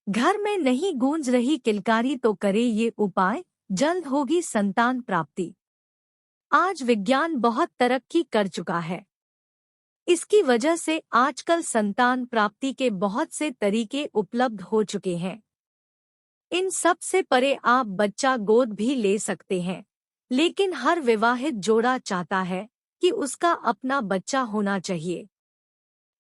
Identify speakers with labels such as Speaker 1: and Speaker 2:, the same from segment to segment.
Speaker 1: घर में नहीं गूंज रही किलकारी तो करे ये उपाय, जल्द होगी संतान प्राप्ति। आज विज्ञान बहुत तरक्की कर चुका है। इसकी वजह से आजकल संतान प्राप्ति के बहुत से तरीके उपलब्ध हो चुके हैं। इन सब से परे आप बच्चा गोद भी ले सकते हैं, लेकिन हर विवाहित जोड़ा चाहता है कि उसका अपना बच्चा होना चाहिए।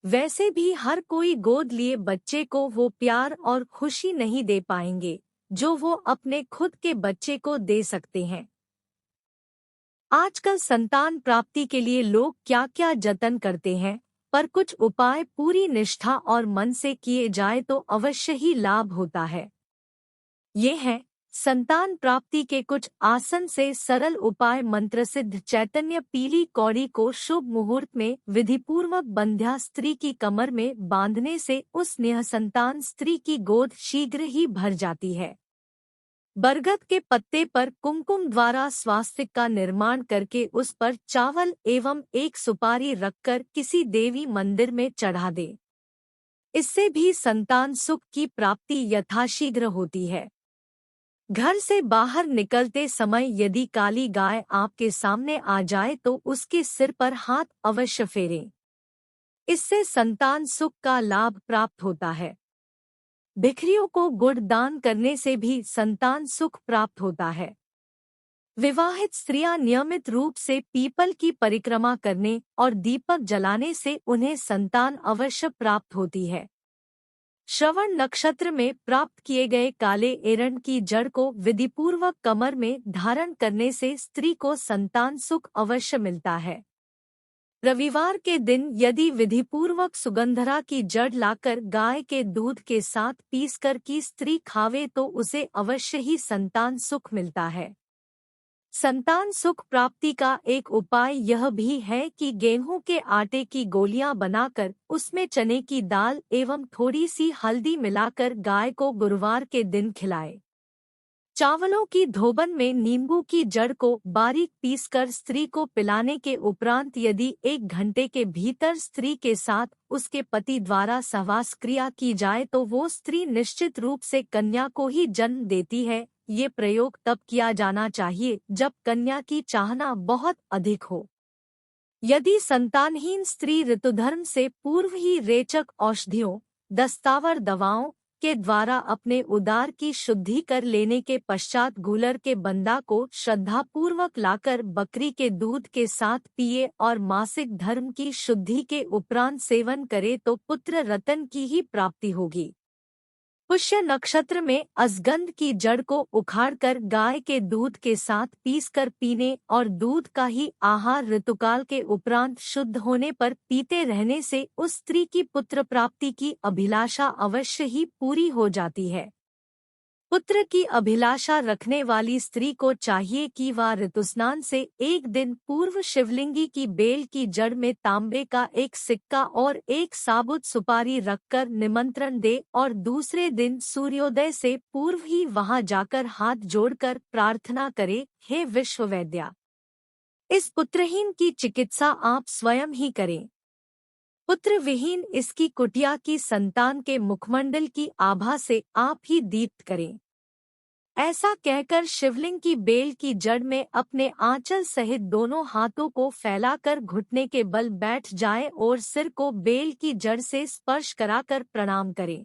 Speaker 1: वैसे भी हर कोई गोद लिए बच्चे को वो प्यार और खुशी नहीं दे पाएंगे जो वो अपने खुद के बच्चे को दे सकते हैं। आजकल संतान प्राप्ति के लिए लोग क्या क्या जतन करते हैं, पर कुछ उपाय पूरी निष्ठा और मन से किए जाए तो अवश्य ही लाभ होता है। ये हैं संतान प्राप्ति के कुछ आसन से सरल उपाय। मंत्र सिद्ध चैतन्य पीली कौड़ी को शुभ मुहूर्त में विधिपूर्वक बंध्या स्त्री की कमर में बांधने से उस निःसंतान स्त्री की गोद शीघ्र ही भर जाती है। बरगद के पत्ते पर कुमकुम द्वारा स्वास्तिक का निर्माण करके उस पर चावल एवं एक सुपारी रखकर किसी देवी मंदिर में चढ़ा दे। इससे भी संतान सुख की प्राप्ति यथाशीघ्र होती है। घर से बाहर निकलते समय यदि काली गाय आपके सामने आ जाए तो उसके सिर पर हाथ अवश्य फेरें। इससे संतान सुख का लाभ प्राप्त होता है। भिखरियों को गुड़ दान करने से भी संतान सुख प्राप्त होता है। विवाहित स्त्रियां नियमित रूप से पीपल की परिक्रमा करने और दीपक जलाने से उन्हें संतान अवश्य प्राप्त होती है। श्रवण नक्षत्र में प्राप्त किए गए काले एरंड की जड़ को विधिपूर्वक कमर में धारण करने से स्त्री को संतान सुख अवश्य मिलता है। रविवार के दिन यदि विधिपूर्वक सुगंधरा की जड़ लाकर गाय के दूध के साथ पीसकर की स्त्री खावे तो उसे अवश्य ही संतान सुख मिलता है। संतान सुख प्राप्ति का एक उपाय यह भी है कि गेहूं के आटे की गोलियां बनाकर उसमें चने की दाल एवं थोड़ी सी हल्दी मिलाकर गाय को गुरुवार के दिन खिलाए। चावलों की धोबन में नींबू की जड़ को बारीक पीसकर स्त्री को पिलाने के उपरांत यदि 1 घंटे के भीतर स्त्री के साथ उसके पति द्वारा सहवास क्रिया की जाए तो वो स्त्री निश्चित रूप से कन्या को ही जन्म देती है। ये प्रयोग तब किया जाना चाहिए जब कन्या की चाहना बहुत अधिक हो। यदि संतानहीन स्त्री ऋतुधर्म से पूर्व ही रेचक औषधियों, दस्तावर दवाओं के द्वारा अपने उदार की शुद्धि कर लेने के पश्चात गूलर के बंदा को श्रद्धापूर्वक लाकर बकरी के दूध के साथ पिए और मासिक धर्म की शुद्धि के उपरांत सेवन करे तो पुत्र रतन की ही प्राप्ति होगी। पुष्य नक्षत्र में असगंध की जड़ को उखाड़कर गाय के दूध के साथ पीसकर पीने और दूध का ही आहार ऋतुकाल के उपरांत शुद्ध होने पर पीते रहने से उस स्त्री की पुत्र प्राप्ति की अभिलाषा अवश्य ही पूरी हो जाती है। पुत्र की अभिलाषा रखने वाली स्त्री को चाहिए कि वह ऋतुस्नान से 1 दिन पूर्व शिवलिंगी की बेल की जड़ में तांबे का एक सिक्का और एक साबुत सुपारी रखकर निमंत्रण दे और दूसरे दिन सूर्योदय से पूर्व ही वहां जाकर हाथ जोड़कर प्रार्थना करे, हे विश्ववैद्या, इस पुत्रहीन की चिकित्सा आप स्वयं ही करें। पुत्र विहीन इसकी कुटिया की संतान के मुखमंडल की आभा से आप ही दीप्त करें। ऐसा कहकर शिवलिंग की बेल की जड़ में अपने आंचल सहित दोनों हाथों को फैलाकर घुटने के बल बैठ जाएं और सिर को बेल की जड़ से स्पर्श कराकर प्रणाम करें।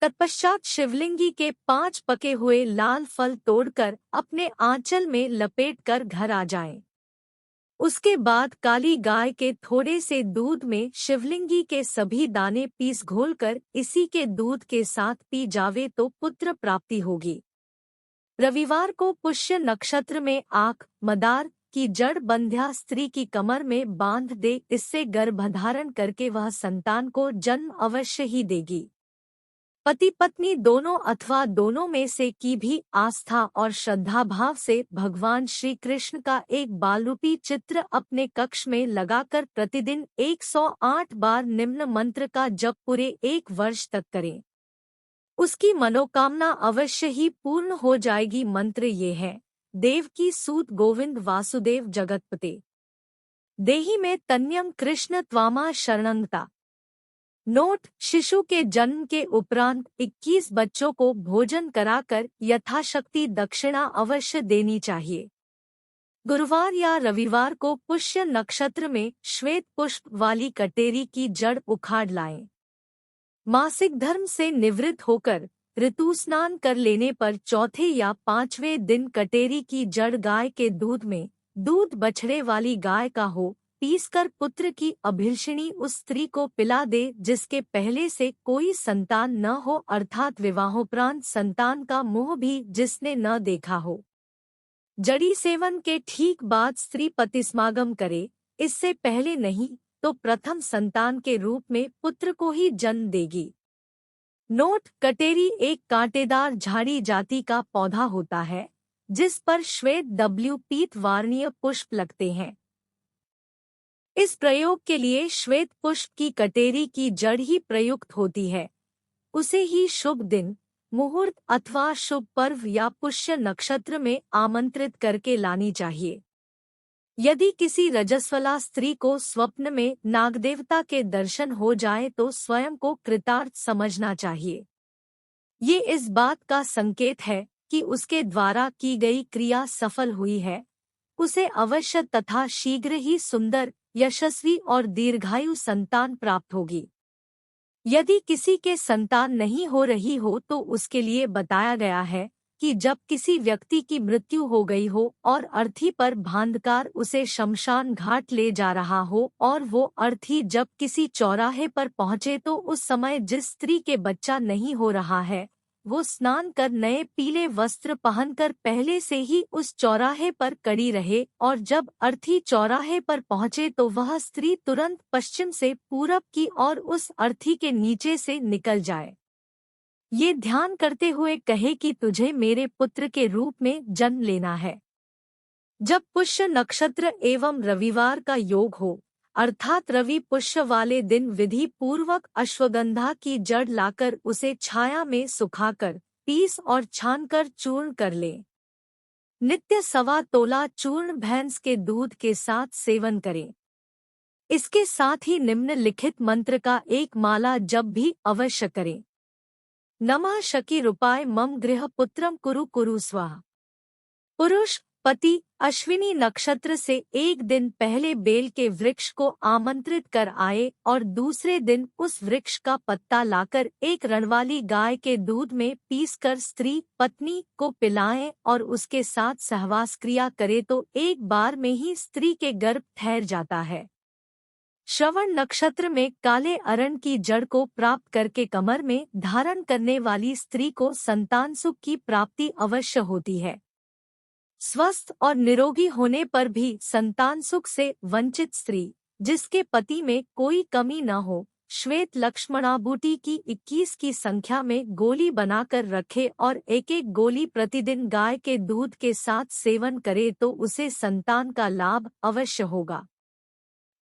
Speaker 1: तत्पश्चात शिवलिंगी के 5 पके हुए लाल फल तोड़कर अपने आंचल में लपेटकर घर आ जाएं। उसके बाद काली गाय के थोड़े से दूध में शिवलिंगी के सभी दाने पीस घोलकर इसी के दूध के साथ पी जावे तो पुत्र प्राप्ति होगी। रविवार को पुष्य नक्षत्र में आँख मदार की जड़ बंध्या स्त्री की कमर में बांध दे, इससे गर्भधारण करके वह संतान को जन्म अवश्य ही देगी। पति पत्नी दोनों अथवा दोनों में से की भी आस्था और श्रद्धा भाव से भगवान श्री कृष्ण का एक बालरूपी चित्र अपने कक्ष में लगाकर प्रतिदिन 108 बार निम्न मंत्र का जप पूरे 1 वर्ष तक करें। उसकी मनोकामना अवश्य ही पूर्ण हो जाएगी। मंत्र ये है, देवकी सूत गोविंद वासुदेव जगतपते, देहि में तन्यम कृष्ण त्वामा शरणंता। नोट: शिशु के जन्म के उपरांत 21 बच्चों को भोजन कराकर यथाशक्ति दक्षिणा अवश्य देनी चाहिए। गुरुवार या रविवार को पुष्य नक्षत्र में श्वेत पुष्प वाली कटेरी की जड़ उखाड़ लाएं। मासिक धर्म से निवृत्त होकर ऋतु स्नान कर लेने पर चौथे या पांचवें दिन कटेरी की जड़ गाय के दूध में, दूध बछड़े वाली गाय का हो, पीसकर पुत्र की अभिलषिणी उस स्त्री को पिला दे जिसके पहले से कोई संतान न हो, अर्थात विवाहोपरांत संतान का मुंह भी जिसने न देखा हो। जड़ी सेवन के ठीक बाद स्त्री पतिस्मागम करे, इससे पहले नहीं तो प्रथम संतान के रूप में पुत्र को ही जन्म देगी। नोट: कटेरी एक कांटेदार झाड़ी जाति का पौधा होता है जिस पर श्वेत पीत वार्णीय पुष्प लगते हैं। इस प्रयोग के लिए श्वेत पुष्प की कटेरी की जड़ ही प्रयुक्त होती है। उसे ही शुभ दिन, मुहूर्त अथवा शुभ पर्व या पुष्य नक्षत्र में आमंत्रित करके लानी चाहिए। यदि किसी रजस्वला स्त्री को स्वप्न में नागदेवता के दर्शन हो जाए तो स्वयं को कृतार्थ समझना चाहिए। ये इस बात का संकेत है कि उसके द्वारा की गई क्रिया सफल हुई है। उसे अवश्य तथा शीघ्र ही सुंदर, यशस्वी और दीर्घायु संतान प्राप्त होगी। यदि किसी के संतान नहीं हो रही हो तो उसके लिए बताया गया है कि जब किसी व्यक्ति की मृत्यु हो गई हो और अर्थी पर भांदकार उसे शमशान घाट ले जा रहा हो और वो अर्थी जब किसी चौराहे पर पहुंचे तो उस समय जिस स्त्री के बच्चा नहीं हो रहा है वो स्नान कर नए पीले वस्त्र पहनकर पहले से ही उस चौराहे पर कड़ी रहे और जब अर्थी चौराहे पर पहुंचे तो वह स्त्री तुरंत पश्चिम से पूरब की ओर उस अर्थी के नीचे से निकल जाए। ये ध्यान करते हुए कहे कि तुझे मेरे पुत्र के रूप में जन्म लेना है। जब पुष्य नक्षत्र एवं रविवार का योग हो, अर्थात रवि पुष्य वाले दिन विधि पूर्वक अश्वगंधा की जड़ लाकर उसे छाया में सुखाकर, पीस और छानकर चूर्ण कर ले। नित्य 1.25 तोला चूर्ण भैंस के दूध के साथ सेवन करें। इसके साथ ही निम्नलिखित मंत्र का एक माला जप भी अवश्य करें। नमः शकी रूपाय मम गृह पुत्रम कुरु कुरु स्वाहा। पुरुष पति अश्विनी नक्षत्र से एक दिन पहले बेल के वृक्ष को आमंत्रित कर आए और दूसरे दिन उस वृक्ष का पत्ता लाकर एक रणवाली गाय के दूध में पीसकर स्त्री पत्नी को पिलाएं और उसके साथ सहवास क्रिया करे तो एक बार में ही स्त्री के गर्भ ठहर जाता है। श्रवण नक्षत्र में काले अरण की जड़ को प्राप्त करके कमर में धारण करने वाली स्त्री को संतान सुख की प्राप्ति अवश्य होती है। स्वस्थ और निरोगी होने पर भी संतान सुख से वंचित स्त्री जिसके पति में कोई कमी न हो, श्वेत लक्ष्मणाबूटी की 21 की संख्या में गोली बनाकर रखे और एक एक गोली प्रतिदिन गाय के दूध के साथ सेवन करे तो उसे संतान का लाभ अवश्य होगा।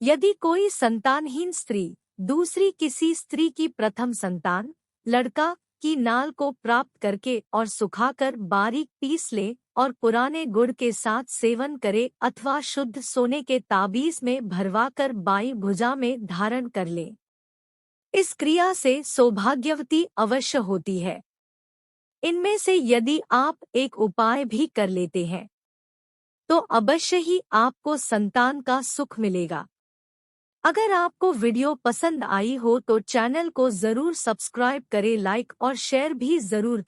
Speaker 1: यदि कोई संतानहीन स्त्री दूसरी किसी स्त्री की प्रथम संतान लड़का की नाल को प्राप्त करके और सुखाकर बारीक पीस ले और पुराने गुड़ के साथ सेवन करे अथवा शुद्ध सोने के ताबीज में भरवाकर बाईं भुजा में धारण कर ले, इस क्रिया से सौभाग्यवती अवश्य होती है। इनमें से यदि आप एक उपाय भी कर लेते हैं तो अवश्य ही आपको संतान का सुख मिलेगा। अगर आपको वीडियो पसंद आई हो तो चैनल को जरूर सब्सक्राइब करें, लाइक और शेयर भी जरूर करें।